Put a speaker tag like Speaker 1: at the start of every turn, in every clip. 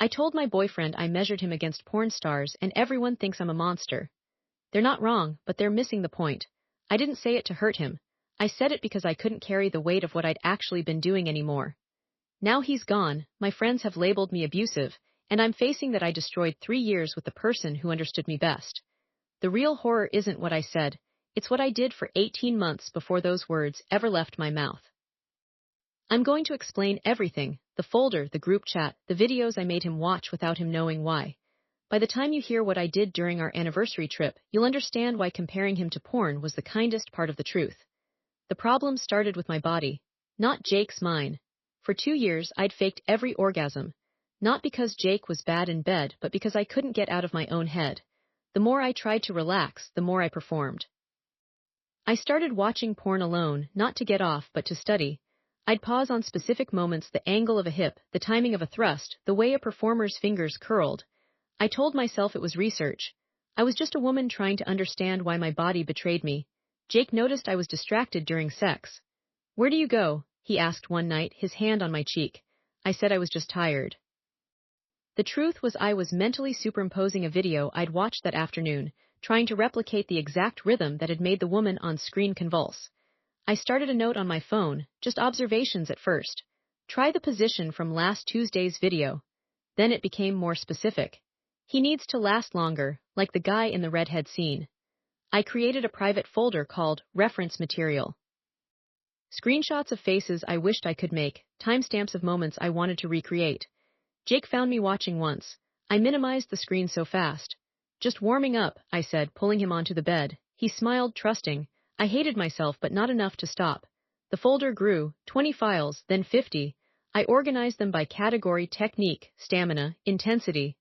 Speaker 1: I told my boyfriend I measured him against porn stars and everyone thinks I'm a monster. They're not wrong, but they're missing the point. I didn't say it to hurt him. I said it because I couldn't carry the weight of what I'd actually been doing anymore. Now he's gone, my friends have labeled me abusive, and I'm facing that I destroyed 3 years with the person who understood me best. The real horror isn't what I said, it's what I did for 18 months before those words ever left my mouth. I'm going to explain everything, the folder, the group chat, the videos I made him watch without him knowing why. By the time you hear what I did during our anniversary trip, you'll understand why comparing him to porn was the kindest part of the truth. The problem started with my body, not Jake's mine. For 2 years, I'd faked every orgasm. Not because Jake was bad in bed, but because I couldn't get out of my own head. The more I tried to relax, the more I performed. I started watching porn alone, not to get off, but to study. I'd pause on specific moments, the angle of a hip, the timing of a thrust, the way a performer's fingers curled. I told myself it was research. I was just a woman trying to understand why my body betrayed me. Jake noticed I was distracted during sex. "Where do you go?" he asked one night, his hand on my cheek. I said I was just tired. The truth was I was mentally superimposing a video I'd watched that afternoon, trying to replicate the exact rhythm that had made the woman on screen convulse. I started a note on my phone, just observations at first. Try the position from last Tuesday's video. Then it became more specific. He needs to last longer, like the guy in the redhead scene. I created a private folder called Reference Material. Screenshots of faces I wished I could make, timestamps of moments I wanted to recreate. Jake found me watching once. I minimized the screen so fast. "Just warming up," I said, pulling him onto the bed. He smiled, trusting. I hated myself, but not enough to stop. The folder grew, 20 files, then 50. I organized them by category: technique, stamina, intensity.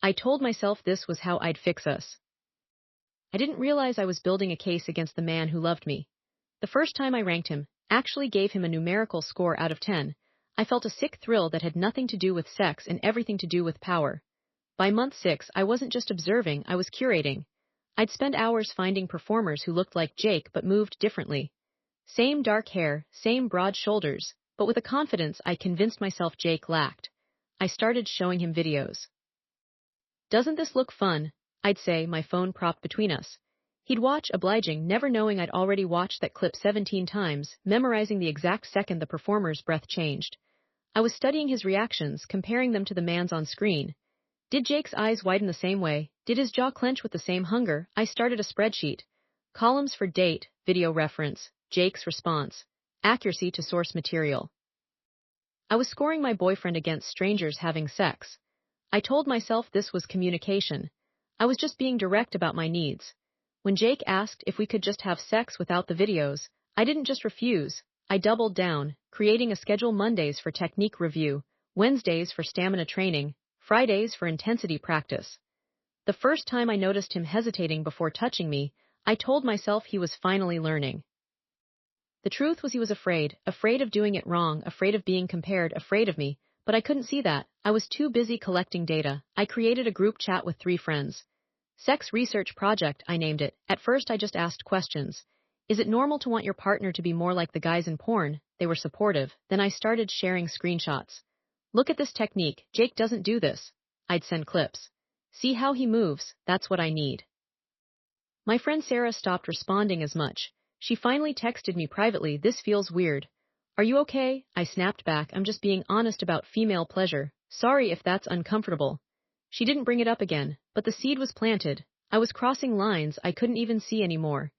Speaker 1: I told myself this was how I'd fix us. I didn't realize I was building a case against the man who loved me. The first time I ranked him, actually gave him a numerical score out of 10, I felt a sick thrill that had nothing to do with sex and everything to do with power. By month 6, I wasn't just observing, I was curating. I'd spend hours finding performers who looked like Jake but moved differently. Same dark hair, same broad shoulders, but with a confidence I convinced myself Jake lacked. I started showing him videos. "Doesn't this look fun?" I'd say, my phone propped between us. He'd watch, obliging, never knowing I'd already watched that clip 17 times, memorizing the exact second the performer's breath changed. I was studying his reactions, comparing them to the man's on screen. Did Jake's eyes widen the same way? Did his jaw clench with the same hunger? I started a spreadsheet. Columns for date, video reference, Jake's response, accuracy to source material. I was scoring my boyfriend against strangers having sex. I told myself this was communication. I was just being direct about my needs. When Jake asked if we could just have sex without the videos, I didn't just refuse. I doubled down, creating a schedule: Mondays for technique review, Wednesdays for stamina training, Fridays for intensity practice. The first time I noticed him hesitating before touching me, I told myself he was finally learning. The truth was he was afraid of doing it wrong, afraid of being compared, afraid of me, but I couldn't see that. I was too busy collecting data. I created a group chat with 3 friends. Sex Research Project, I named it. At first I just asked questions. Is it normal to want your partner to be more like the guys in porn? They were supportive. Then I started sharing screenshots. Look at this technique, Jake doesn't do this. I'd send clips. See how he moves, that's what I need. My friend Sarah stopped responding as much. She finally texted me privately, "This feels weird." "Are you okay?" I snapped back, "I'm just being honest about female pleasure. Sorry if that's uncomfortable." She didn't bring it up again, but the seed was planted. I was crossing lines I couldn't even see anymore.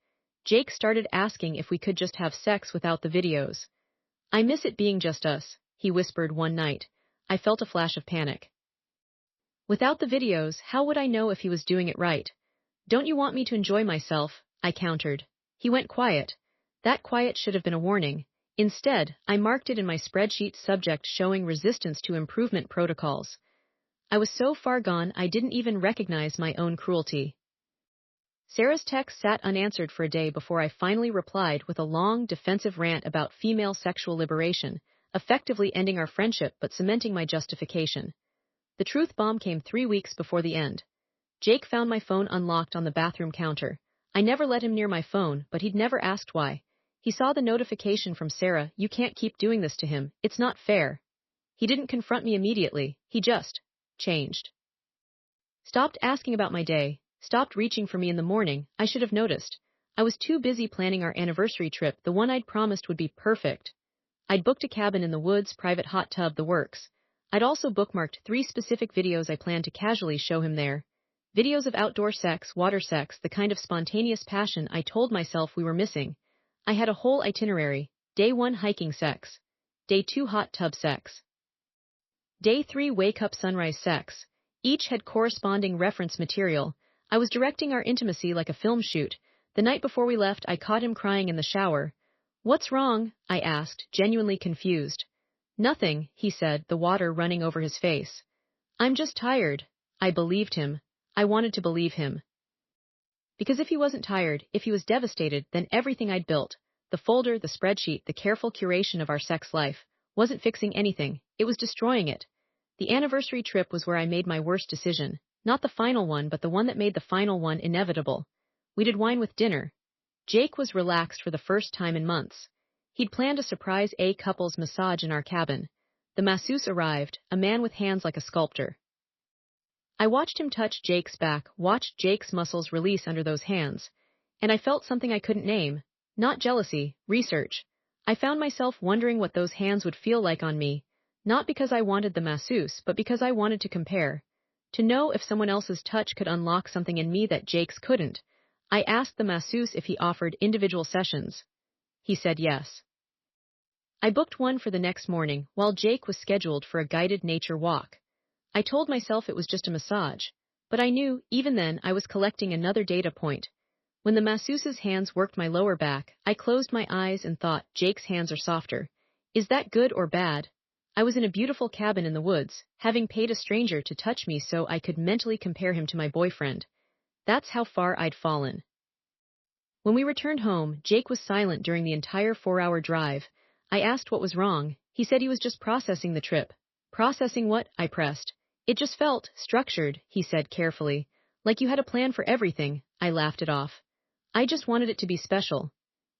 Speaker 1: Jake started asking if we could just have sex without the videos. "I miss it being just us," he whispered one night. I felt a flash of panic. Without the videos, how would I know if he was doing it right? "Don't you want me to enjoy myself?" I countered. He went quiet. That quiet should have been a warning. Instead, I marked it in my spreadsheet: subject showing resistance to improvement protocols. I was so far gone I didn't even recognize my own cruelty. Sarah's text sat unanswered for a day before I finally replied with a long, defensive rant about female sexual liberation, effectively ending our friendship but cementing my justification. The truth bomb came 3 weeks before the end. Jake found my phone unlocked on the bathroom counter. I never let him near my phone, but he'd never asked why. He saw the notification from Sarah: "You can't keep doing this to him, it's not fair." He didn't confront me immediately, he just changed. Stopped asking about my day, stopped reaching for me in the morning. I should have noticed. I was too busy planning our anniversary trip, the one I'd promised would be perfect. I'd booked a cabin in the woods, private hot tub, the works. I'd also bookmarked 3 specific videos I planned to casually show him there. Videos of outdoor sex, water sex, the kind of spontaneous passion I told myself we were missing. I had a whole itinerary. Day 1 hiking sex. Day 2 hot tub sex. Day 3 wake up sunrise sex. Each had corresponding reference material. I was directing our intimacy like a film shoot. The night before we left, I caught him crying in the shower. "What's wrong?" I asked, genuinely confused. "Nothing," he said, the water running over his face. "I'm just tired." I believed him. I wanted to believe him. Because if he wasn't tired, if he was devastated, then everything I'd built, the folder, the spreadsheet, the careful curation of our sex life, wasn't fixing anything. It was destroying it. The anniversary trip was where I made my worst decision. Not the final one, but the one that made the final one inevitable. We did wine with dinner. Jake was relaxed for the first time in months. He'd planned a surprise couples massage in our cabin. The masseuse arrived, a man with hands like a sculptor. I watched him touch Jake's back, watched Jake's muscles release under those hands, and I felt something I couldn't name. Not jealousy, research. I found myself wondering what those hands would feel like on me, not because I wanted the masseuse, but because I wanted to compare. To know if someone else's touch could unlock something in me that Jake's couldn't. I asked the masseuse if he offered individual sessions. He said yes. I booked one for the next morning, while Jake was scheduled for a guided nature walk. I told myself it was just a massage, but I knew, even then, I was collecting another data point. When the masseuse's hands worked my lower back, I closed my eyes and thought, Jake's hands are softer. Is that good or bad? I was in a beautiful cabin in the woods, having paid a stranger to touch me so I could mentally compare him to my boyfriend. That's how far I'd fallen. When we returned home, Jake was silent during the entire 4-hour drive. I asked what was wrong. He said he was just processing the trip. Processing what? I pressed. It just felt structured, he said carefully. Like you had a plan for everything. I laughed it off. I just wanted it to be special.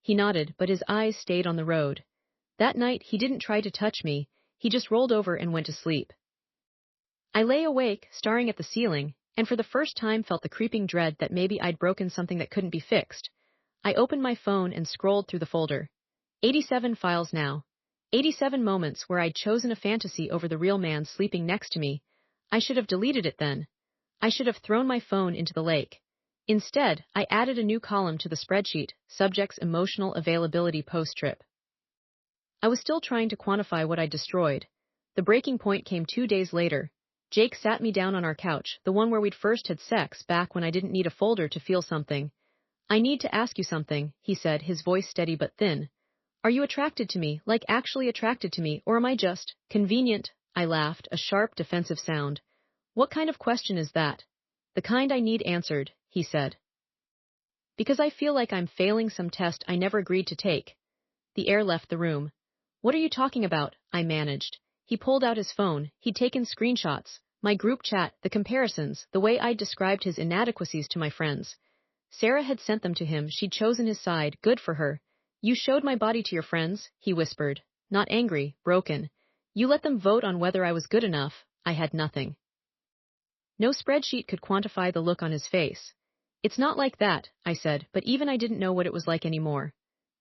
Speaker 1: He nodded, but his eyes stayed on the road. That night, he didn't try to touch me. He just rolled over and went to sleep. I lay awake, staring at the ceiling, and for the first time felt the creeping dread that maybe I'd broken something that couldn't be fixed. I opened my phone and scrolled through the folder. 87 files now. 87 moments where I'd chosen a fantasy over the real man sleeping next to me. I should have deleted it then. I should have thrown my phone into the lake. Instead, I added a new column to the spreadsheet, subjects emotional availability post-trip. I was still trying to quantify what I'd destroyed. The breaking point came 2 days later. Jake sat me down on our couch, the one where we'd first had sex back when I didn't need a folder to feel something. I need to ask you something, he said, his voice steady but thin. Are you attracted to me, like actually attracted to me, or am I just convenient? I laughed, a sharp, defensive sound. What kind of question is that? The kind I need answered, he said. Because I feel like I'm failing some test I never agreed to take. The air left the room. What are you talking about? I managed. He pulled out his phone. He'd taken screenshots, my group chat, the comparisons, the way I'd described his inadequacies to my friends. Sarah had sent them to him. She'd chosen his side. Good for her. You showed my body to your friends, he whispered. Not angry, broken. You let them vote on whether I was good enough. I had nothing. No spreadsheet could quantify the look on his face. It's not like that, I said, but even I didn't know what it was like anymore.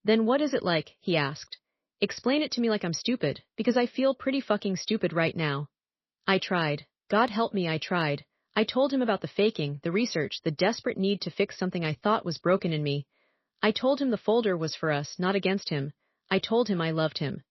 Speaker 1: Then what is it like? He asked. Explain it to me like I'm stupid, because I feel pretty fucking stupid right now. I tried. God help me, I tried. I told him about the faking, the research, the desperate need to fix something I thought was broken in me. I told him the folder was for us, not against him. I told him I loved him.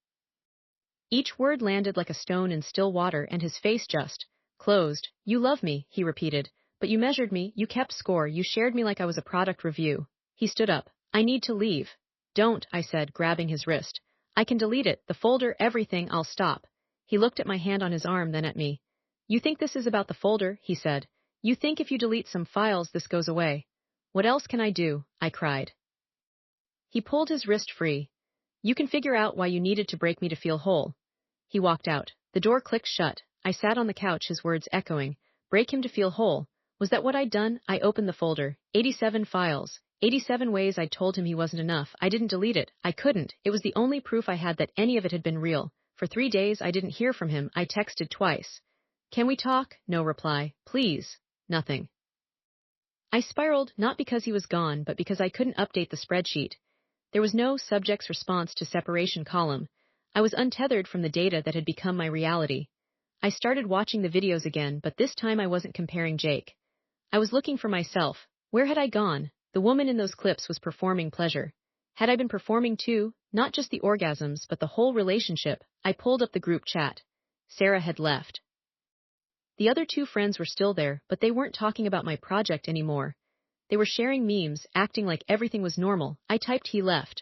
Speaker 1: Each word landed like a stone in still water, and his face just closed. You love me, he repeated, but you measured me, you kept score, you shared me like I was a product review. He stood up. I need to leave. Don't, I said, grabbing his wrist. I can delete it, the folder, everything, I'll stop. He looked at my hand on his arm, then at me. You think this is about the folder, he said. You think if you delete some files this goes away. What else can I do? I cried. He pulled his wrist free. You can figure out why you needed to break me to feel whole. He walked out. The door clicked shut. I sat on the couch, his words echoing. Break him to feel whole. Was that what I'd done? I opened the folder. 87 files. 87 ways I told him he wasn't enough. I didn't delete it. I couldn't. It was the only proof I had that any of it had been real. For 3 days I didn't hear from him. I texted twice. Can we talk? No reply. Please. Nothing. I spiraled, not because he was gone, but because I couldn't update the spreadsheet. There was no subject's response to separation column. I was untethered from the data that had become my reality. I started watching the videos again, but this time I wasn't comparing Jake. I was looking for myself. Where had I gone? The woman in those clips was performing pleasure. Had I been performing too? Not just the orgasms, but the whole relationship. I pulled up the group chat. Sarah had left. The other two friends were still there, but they weren't talking about my project anymore. They were sharing memes, acting like everything was normal. I typed he left.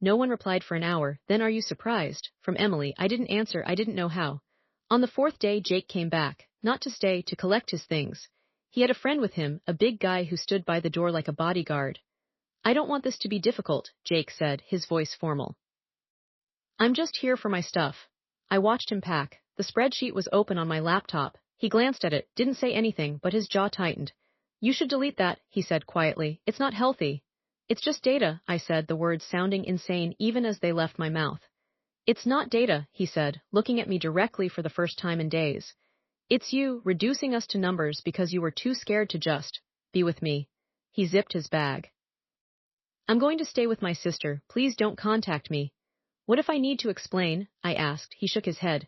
Speaker 1: No one replied for an hour. Then are you surprised? From Emily. I didn't answer. I didn't know how. On the fourth day, Jake came back. Not to stay, to collect his things. He had a friend with him, a big guy who stood by the door like a bodyguard. I don't want this to be difficult, Jake said, his voice formal. I'm just here for my stuff. I watched him pack. The spreadsheet was open on my laptop. He glanced at it, didn't say anything, but his jaw tightened. You should delete that, he said quietly. It's not healthy. It's just data, I said, the words sounding insane even as they left my mouth. It's not data, he said, looking at me directly for the first time in days. It's you, reducing us to numbers because you were too scared to just be with me. He zipped his bag. I'm going to stay with my sister. Please don't contact me. What if I need to explain? I asked. He shook his head.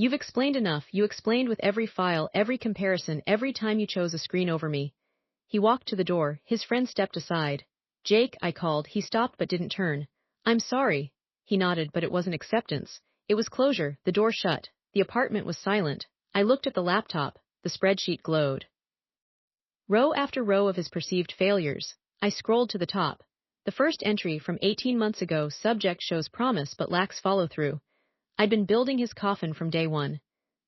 Speaker 1: You've explained enough. You explained with every file, every comparison, every time you chose a screen over me. He walked to the door. His friend stepped aside. Jake, I called. He stopped but didn't turn. I'm sorry. He nodded, but it wasn't acceptance. It was closure. The door shut. The apartment was silent. I looked at the laptop. The spreadsheet glowed. Row after row of his perceived failures. I scrolled to the top. The first entry from 18 months ago, subject shows promise but lacks follow-through. I'd been building his coffin from day one.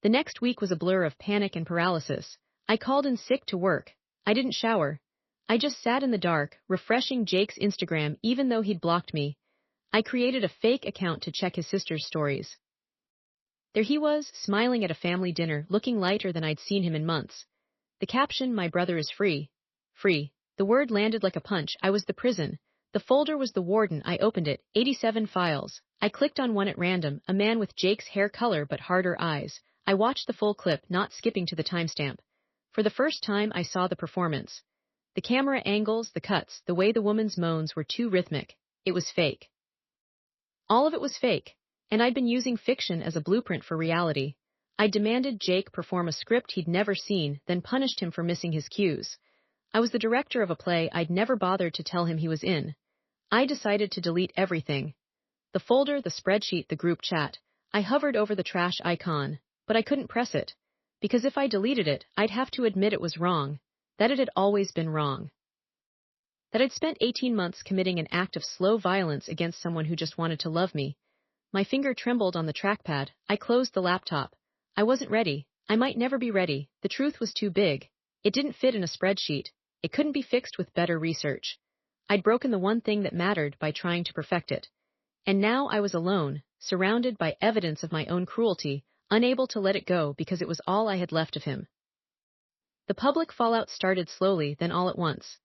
Speaker 1: The next week was a blur of panic and paralysis. I called in sick to work. I didn't shower. I just sat in the dark, refreshing Jake's Instagram even though he'd blocked me. I created a fake account to check his sister's stories. There he was, smiling at a family dinner, looking lighter than I'd seen him in months. The caption, my brother is free. Free. The word landed like a punch. I was the prison. The folder was the warden. I opened it. 87 files. I clicked on one at random, a man with Jake's hair color but harder eyes. I watched the full clip, not skipping to the timestamp. For the first time, I saw the performance. The camera angles, the cuts, the way the woman's moans were too rhythmic. It was fake. All of it was fake, and I'd been using fiction as a blueprint for reality. I demanded Jake perform a script he'd never seen, then punished him for missing his cues. I was the director of a play I'd never bothered to tell him he was in. I decided to delete everything. The folder, the spreadsheet, the group chat. I hovered over the trash icon, but I couldn't press it. Because if I deleted it, I'd have to admit it was wrong. That it had always been wrong. That I'd spent 18 months committing an act of slow violence against someone who just wanted to love me. My finger trembled on the trackpad. I closed the laptop. I wasn't ready. I might never be ready. The truth was too big. It didn't fit in a spreadsheet. It couldn't be fixed with better research. I'd broken the one thing that mattered by trying to perfect it. And now I was alone, surrounded by evidence of my own cruelty, unable to let it go because it was all I had left of him. The public fallout started slowly, then all at once.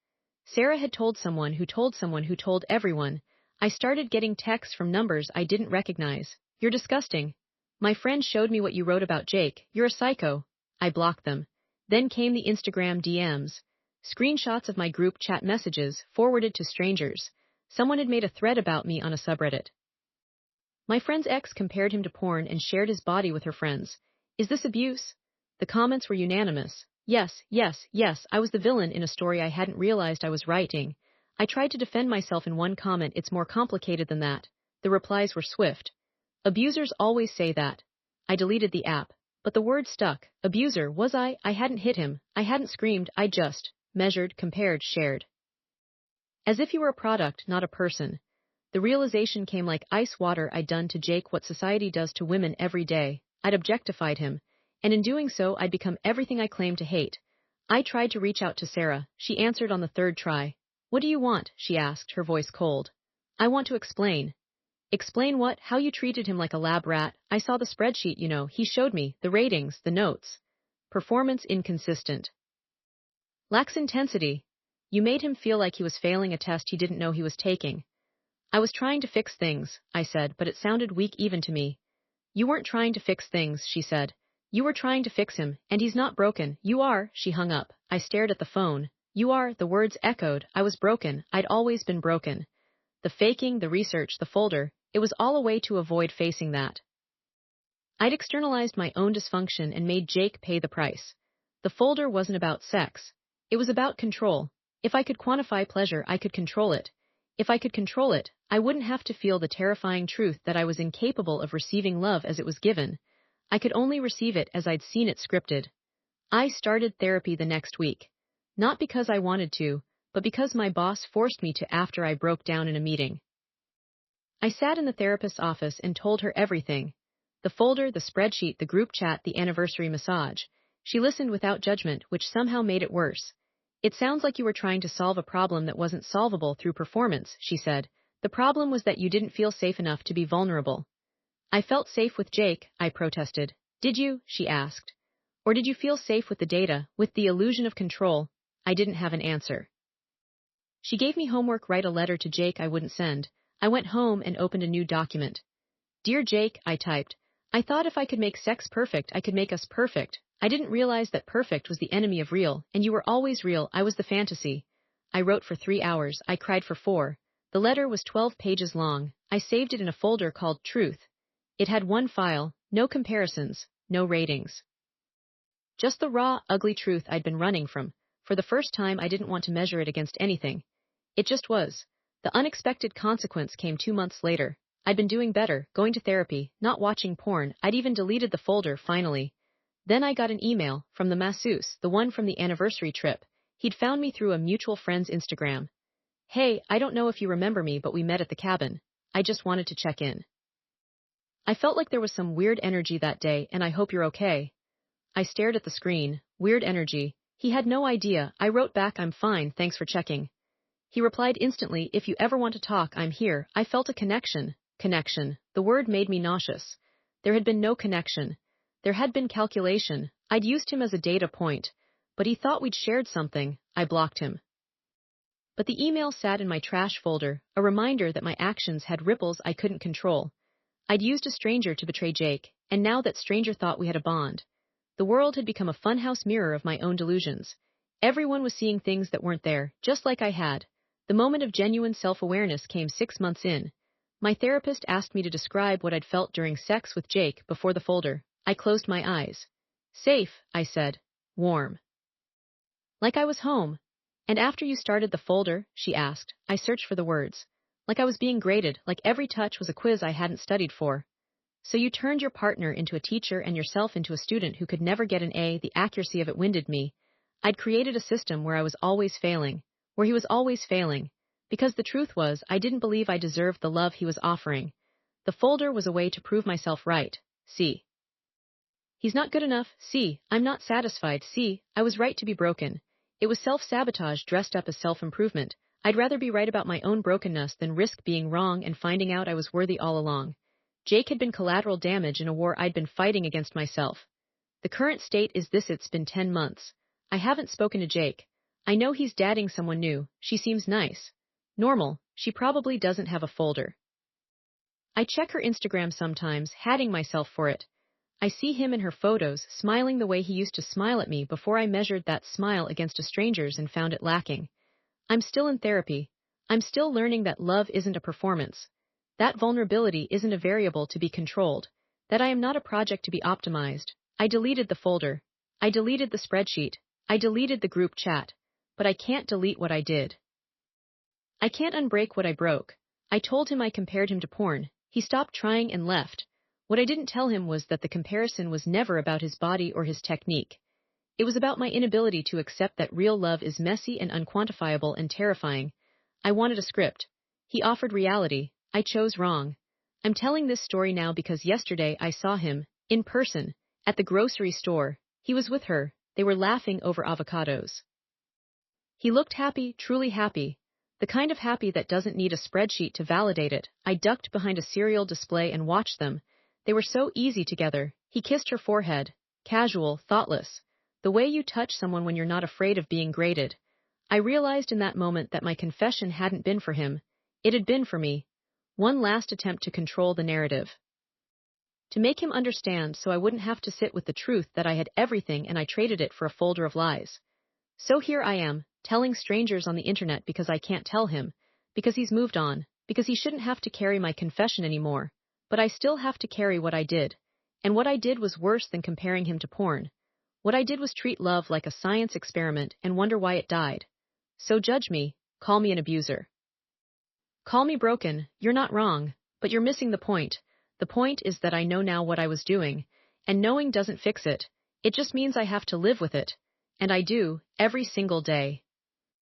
Speaker 1: Sarah had told someone who told someone who told everyone. I started getting texts from numbers I didn't recognize. You're disgusting. My friend showed me what you wrote about Jake. You're a psycho. I blocked them. Then came the Instagram DMs. Screenshots of my group chat messages, forwarded to strangers. Someone had made a thread about me on a subreddit. My friend's ex compared him to porn and shared his body with her friends. Is this abuse? The comments were unanimous. Yes, yes, yes, I was the villain in a story I hadn't realized I was writing. I tried to defend myself in one comment. It's more complicated than that. The replies were swift. Abusers always say that. I deleted the app. But the word stuck. Abuser, was I? I hadn't hit him. I hadn't screamed. I just measured, compared, shared. As if he were a product, not a person. The realization came like ice water. I'd done to Jake what society does to women every day. I'd objectified him. And in doing so, I'd become everything I claimed to hate. I tried to reach out to Sarah. She answered on the third try. What do you want? She asked, her voice cold. I want to explain. Explain what? How you treated him like a lab rat. I saw the spreadsheet, you know. He showed me. The ratings, the notes. Performance inconsistent. Lacks intensity. You made him feel like he was failing a test he didn't know he was taking. I was trying to fix things, I said, but it sounded weak even to me. You weren't trying to fix things, she said. You were trying to fix him, and he's not broken. You are. She hung up. I stared at the phone. You are. The words echoed. I was broken. I'd always been broken. The faking, the research, the folder, it was all a way to avoid facing that. I'd externalized my own dysfunction and made Jake pay the price. The folder wasn't about sex. It was about control. If I could quantify pleasure, I could control it. If I could control it, I wouldn't have to feel the terrifying truth that I was incapable of receiving love as it was given. I could only receive it as I'd seen it scripted. I started therapy the next week. Not because I wanted to, but because my boss forced me to after I broke down in a meeting. I sat in the therapist's office and told her everything. The folder, the spreadsheet, the group chat, the anniversary massage. She listened without judgment, which somehow made it worse. It sounds like you were trying to solve a problem that wasn't solvable through performance, she said. The problem was that you didn't feel safe enough to be vulnerable. I felt safe with Jake, I protested. Did you? She asked. Or did you feel safe with the data, with the illusion of control? I didn't have an answer. She gave me homework: write a letter to Jake I wouldn't send. I went home and opened a new document. Dear Jake, I typed. I thought if I could make sex perfect, I could make us perfect. I didn't realize that perfect was the enemy of real, and you were always real. I was the fantasy. I wrote for 3 hours. I cried for 4. The letter was 12 pages long. I saved it in a folder called Truth. It had one file, no comparisons, no ratings. Just the raw, ugly truth I'd been running from. For the first time, I didn't want to measure it against anything. It just was. The unexpected consequence came 2 months later. I'd been doing better, going to therapy, not watching porn. I'd even deleted the folder, finally. Then I got an email from the masseuse, the one from the anniversary trip. He'd found me through a mutual friend's Instagram. Hey, I don't know if you remember me, but we met at the cabin. I just wanted to check in. I felt like there was some weird energy that day, and I hope you're okay. I stared at the screen. Weird energy. He had no idea. I wrote back, I'm fine, thanks for checking. He replied instantly, if you ever want to talk, I'm here. I felt a connection. Connection. The word made me nauseous. There had been no connection. There had been calculation. I'd used him as a data point. But he thought we'd shared something. I blocked him. But the email sat in my trash folder, a reminder that my actions had ripples I couldn't control. I'd used a stranger to betray Jake, and now that stranger thought we had a bond. The world had become a funhouse mirror of my own delusions. Everyone was seeing things that weren't there, just like I had. The moment of genuine self-awareness came 6 months in. My therapist asked me to describe what I'd felt during sex with Jake before the folder. I closed my eyes. Safe, I said. Warm. Like I was home. And after you started the folder, she asked, I searched for the words. Like I was being graded, like every touch was a quiz I hadn't studied for. So you turned your partner into a teacher and yourself into a student who could never get an A. The accuracy of it winded me. I'd created a system where I was always failing, where he was always failing, because the truth was I didn't believe I deserved the love he was offering. The folder was a way to prove myself right. See. He's not good enough. See, I'm not satisfied. See, I was right to be broken. It was self-sabotage dressed up as self-improvement. I'd rather be right about my own brokenness than risk being wrong and finding out I was worthy all along. Jake had been collateral damage in a war I'd been fighting against myself. The current state is this: it's been 10 months. I haven't spoken to Jake. I know he's dating someone new. She seems nice. Normal. She probably doesn't have a folder. I check her Instagram sometimes, hating myself for it. I see him in her photos, smiling the way he used to smile at me before I measured that smile against a stranger's and found it lacking. I'm still in therapy. I'm still learning that love isn't a performance. That vulnerability isn't a variable to be controlled. That I am not a project to be optimized. I deleted the folder. I deleted the spreadsheet. I deleted the group chat. But I can't delete what I did. I can't unbreak what I broke. I told him I compared him to porn. He stopped trying and left. What I didn't tell him was that the comparison was never about his body or his technique. It was about my inability to accept that real love is messy and unquantifiable and terrifying. I wanted a script. He offered reality. I chose wrong. I'm telling this story now because yesterday I saw him, in person, at the grocery store. He was with her. They were laughing over avocados. He looked happy, truly happy. The kind of happy that doesn't need a spreadsheet to validate it. I ducked behind a cereal display and watched them. They were so easy together. He kissed her forehead. Casual, thoughtless. The way you touch someone when you're not afraid of being graded. I realized in that moment that my confession hadn't been for him. It had been for me. One last attempt to control the narrative. To make him understand so I wouldn't have to sit with the truth that I had everything and I traded it for a folder of lies. So here I am, telling strangers on the internet because I can't tell him, because he's moved on, because he shouldn't have to carry my confession anymore. But I still have to carry what I did. And what I did was worse than comparing him to porn. What I did was treat love like a science experiment and wonder why it died. So judge me, call me an abuser. Call me broken, you're not wrong, but you're missing the point. The point is that I know now what I was doing, and knowing doesn't fix it. It just means I have to live with it. And I do, every single day.